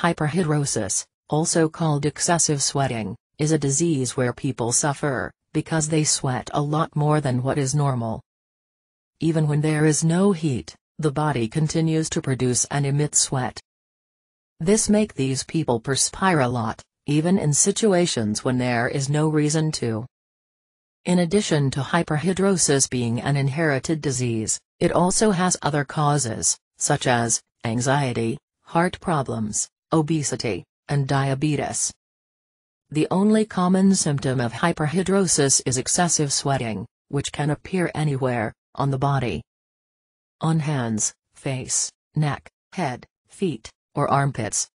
Hyperhidrosis, also called excessive sweating, is a disease where people suffer because they sweat a lot more than what is normal. Even when there is no heat, the body continues to produce and emit sweat. This makes these people perspire a lot, even in situations when there is no reason to. In addition to hyperhidrosis being an inherited disease, it also has other causes, such as anxiety, heart problems, obesity, and diabetes. The only common symptom of hyperhidrosis is excessive sweating, which can appear anywhere on the body. On hands, face, neck, head, feet, or armpits.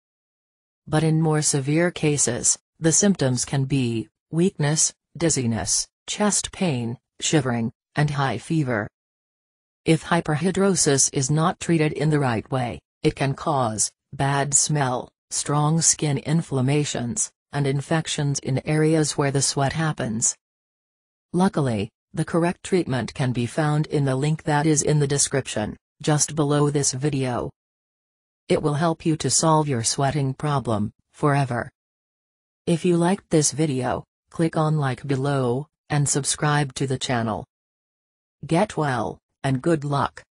But in more severe cases, the symptoms can be weakness, dizziness, chest pain, shivering, and high fever. If hyperhidrosis is not treated in the right way, it can cause bad smell, strong skin inflammations, and infections in areas where the sweat happens. Luckily, the correct treatment can be found in the link that is in the description, just below this video. It will help you to solve your sweating problem forever. If you liked this video, click on like below, and subscribe to the channel. Get well, and good luck.